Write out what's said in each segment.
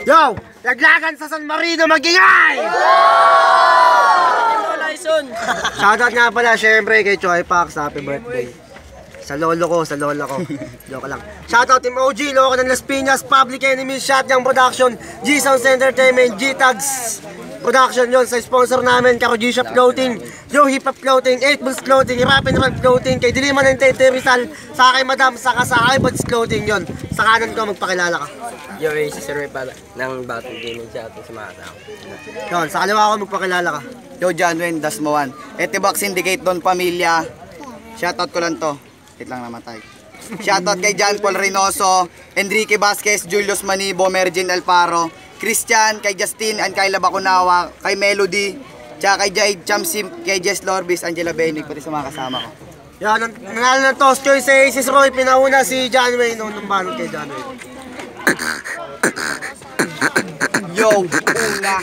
Yo! Laglagan sa San Marino magingay! Shoutout nga pala syempre kay Choi Pax, happy birthday. Sa lolo ko, sa lola ko. Joke lang. Shoutout Team OG, Loko ng Las Piñas, Public Enemy, Shotgun Production, G-Sounds Entertainment, G-Tags Production yon sa sponsor namin, Kako G-Shop Clothing, Joe Hip Hop Clothing, 8 Bulls Clothing, Rap and Rap Clothing, kay Diliman and Tete Rizal, sa kay Madam, saka sa iBuds Clothing yon. Sa kanan ko, magpakilala ka. Yo, si Sir Roy pala ng Battle Gaming Shoutout sa mga tao. Yon, sa kaliwa ko, magpakilala ka. Yo, John Wayne Dasmoan. Etibox Syndicate Don Pamilya. Shoutout ko lang to. Wait lang namatay. Shoutout kay John Paul Reynoso, Enrique Vasquez, Julius Manibo, Mergin Alfaro, Christian, kay Justin, and Kayla Bacunawa, kay Melody, tsaka kay Jai Chamsim, kay Jess Lorbis, Angela Benig, pati sa mga kasama ko. Yan, nanalo ng toss choice si Aces Roy, pinauna si John Wayne, nung banod kay John Wayne. Yo, una,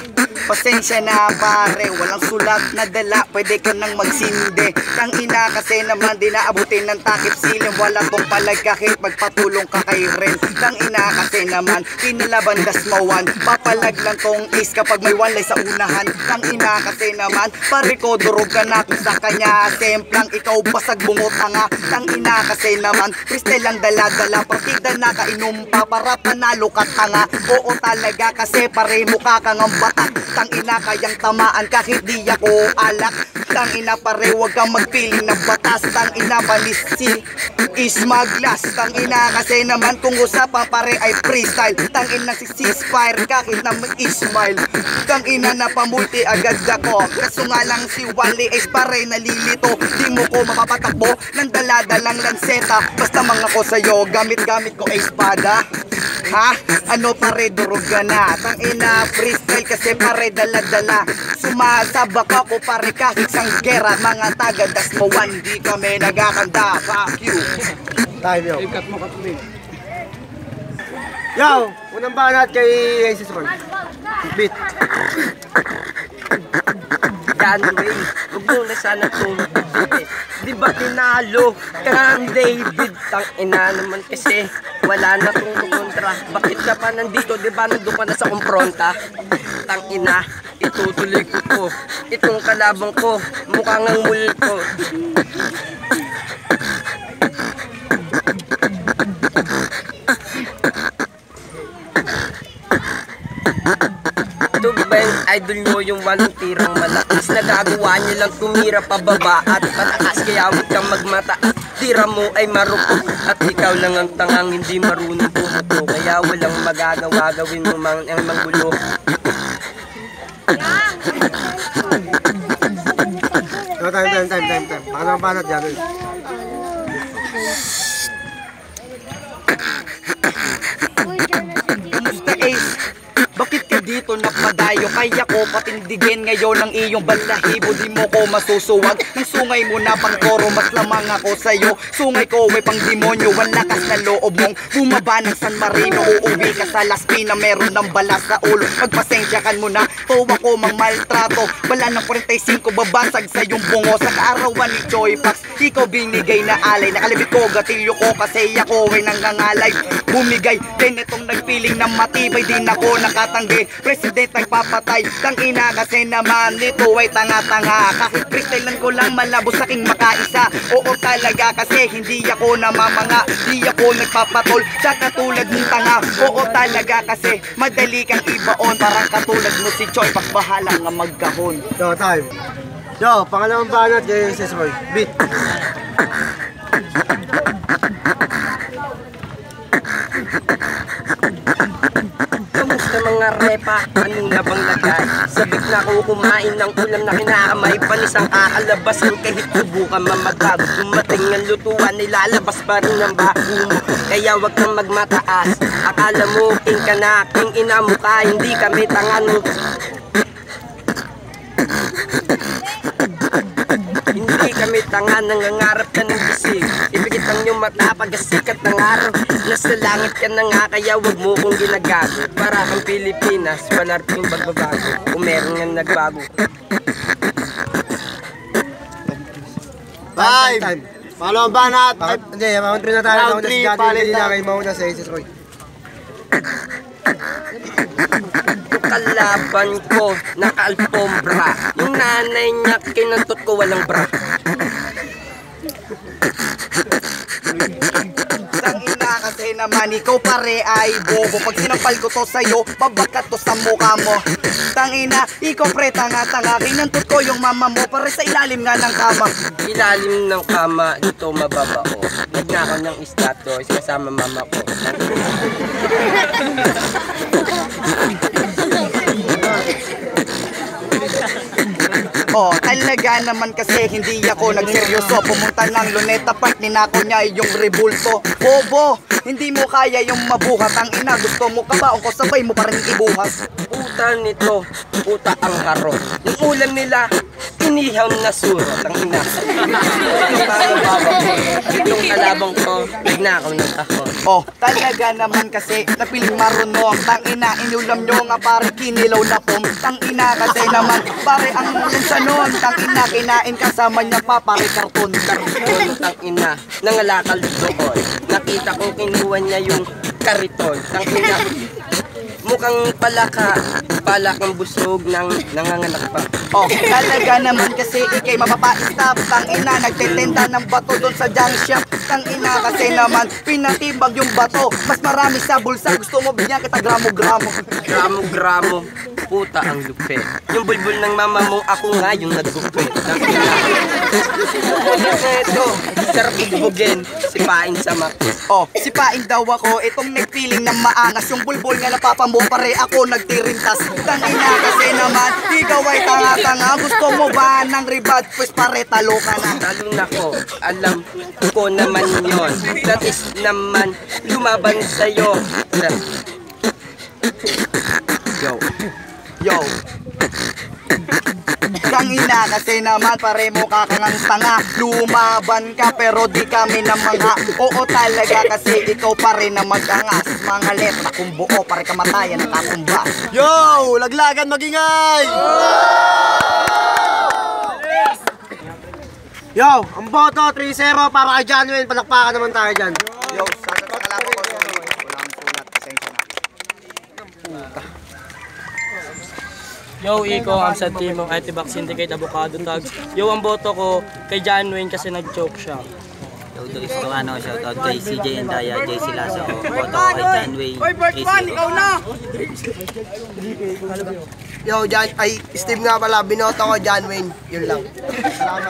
pasensya na pare, walang sulat na dala, pwede ka nang magsindi. Tang ina kasi naman di naabutin ng takip silim, wala tong palagkakit, magpatulong ka kay Ren. Tang ina kasi naman, pinalaban dasmawan, papalag lang tong is kapag may walay sa unahan. Tang ina kasi naman, pare ko durog ka na kung sa kanya, semplang ikaw basag bungot nga. Tang ina kasi naman, freestyle lang dala-dala, partida na kainom pa para panalo ka tanga. Oo talaga kasi pare mukha kang ang batak. Tang ina kayang tamaan kahit di ako alak. Tang ina pare wag kang magpiling ng batas. Tang ina balisi is maglas. Tang ina kasi naman kung usapan pare ay freestyle. Tang ina si ceasefire kahit na may smile. Tang ina na pamulti agad ako. Kaso nga lang si Wally is pare nalilito. Di mo ko mapapatakbo ng daladalang lanseta. Basta mga ko sa'yo gamit-gamit ko ay espada. Ha? Ano pare durog ka na. Tang ina freestyle kasi pare dala-dala. Sumasabak ako pare kahit sang gera. Mga taga Dasmawan di kami nagkakanda. Fuck you. Time yo. Yo, unang banat kay Aces Roy. Beat. John Wayne, huwag mo na sana itong di ba tinalo kang David? Tang ina naman kasi wala na itong kontra. Bakit ka pa nandito? Di ba nandun ka na sa kumpronta? Tang ina, itutuloy ko to. Itong kalabang ko, mukhang ang multo. Ito ba yung idol nyo, yung walang tirang malakas? Nagagawa nyo lang tumira pababa at pataas, kaya huwag kang magmata. Tira mo ay marupok at ikaw lang ang tangang hindi marunong pumuto. Kaya walang magagawa, gawin mo mang ang manggulo. No, time. Pangalang banat dyan. Kumusta Ace? Bakit ka dito napadayo? Kaya ko patindigin ngayon ang iyong balahibo. Di mo ko masusuwag ng sungay mo na pang toro. Mas lamang ako sa'yo. Sungay ko ay pang demonyo. Ang lakas na loob mong bumaba ng San Marino. Uuwi ka sa Las Piñas, meron ng balas sa ulo. Magpasensyakan mo na, tuwa ko mang maltrato. Bala ng 45, babasag sa iyong bungo. Sa kaarawan ni Choi Pax, ikaw binigay na alay. Nakalibit ko, gatilyo ko kasi ako ay nangangalay. Bumigay, din itong nagpiling na matibay. Din ako nakatanggi, president nagpapatay. Tang ina kasi naman nito ay tanga-tanga. Kahit freestylean ko lang malabo sa aking makaisa. Oo talaga kasi hindi ako namamanga. Di ako nagpapatol sa katulad ng tanga. Oo talaga kasi madali kang ibaon. Parang katulad mo si Choi Pax, bahala nga magkahon. Yo, time. Yo, pangalawang banat kay Aces Roy. Beat. Kamusta mga repa? Anong labang lagay? Sabik na ako kumain ng ulam na kinakamay. Panisang kakalabasan kahit subukan mamagbago. Dumating ang lutuan, nilalabas pa rin ang bago mo. Kaya wag kang magmataas. Akala mo king ka na, king ina mo ka. Hindi kami tangan. Hindi kami tanga, nangangarap ka ng gising. Ipikit ang iyong mata pagkasikat ng araw. Nasa langit ka na nga, kaya wag mo kong ginagago. Para kang Pilipinas, wala rin bagbabago. Kung meron nga nagbago. Time. Pangalawang banat. Hindi, round 3 na tayo. Round Mauna si three, John Wayne, palit hindi na na. kayo mauna si Aces Roy. Yung kalaban ko, naka-alpombra. Yung nanay niya, kinantot ko walang bra. Tangina kasi naman ikaw pare ay bobo. Pag sinampal ko to sa'yo, babakat to sa mukha mo. Tangina, ikaw pre tanga-tanga. Kinantot ko yung mama mo pare sa ilalim nga ng kama. Ilalim ng kama, dito mababao. Nagnakaw ng status kasama mama ko. Oh, talaga naman kasi hindi ako nagseryoso. Pumunta ng Luneta Park, ninako niya yung rebulto. Bobo, hindi mo kaya yung mabuhat. Ang ina, gusto mo kabaong ko, sabay mo pa rin ibuhat. Puta nito, puta ang haro. Yung ulam nila, inihaw na surot. Ang ina. Yung mga baba ko, itong kalabang ko, nagnakaw ng kahon. Oh, talaga naman kasi napiling marunong. Tang ina, inulam nyo nga pare kinilaw na pom. Tang ina kasi naman pare ang sa noon. Tang ina, kinain kasama niya pa pare karton. Tang ina, nangalakal doon. Nakita ko kinuha niya yung kariton. Tang ina, mukhang palakang busog ng nanganganak pa. Oh, talaga naman kasi ikay mapapa-stop. Tang ina, nagtetenda ng bato doon sa junk shop. Tang ina kasi naman, pinatibag yung bato. Mas marami sa bulsa, gusto mo bigyan kita gramo-gramo. Gramo-gramo, puta ang lupit. Yung bulbul ng mama mo, ako nga yung nagupit. Ito, sarap igbugin, sipain sa mak. Oh, sipain daw ako, itong nagpiling ng maangas. Yung bulbul nga napapamo pare ako nagtirintas. Tang ina kasi naman, ikaw ay tanga-tanga. Gusto mo ba ng ribad? Pues pare talo ka na. Talo na ko, alam ko naman yon. That is naman, lumaban sa'yo. Yo. Yo. Tang ina kasi naman pare mo kakangang tanga. Lumaban ka pero di kami na mga. Oo talaga kasi ikaw pare na magangas. Mga letra kung buo pare kamatayan nakakumba. Yo! Laglagan magingay! Yo! Ang boto, 3-0 para kay John Wayne. Palakpakan naman tayo dyan. Yo, sana sa kalaban ko. Wala akong sulat. Pasensya na. Yo, Iko, ang sa team ng IT-Back Syndicate Avocado Tags. Yo, ang boto ko kay John Wayne kasi nag-choke siya. Yo, Doris Tawano, shoutout kay CJ Endaya, JC Lazo, boto ko kay John Wayne, 3-0. Yo, John, ay, Steve nga pala, binoto ko John Wayne. Yun lang. Salamat.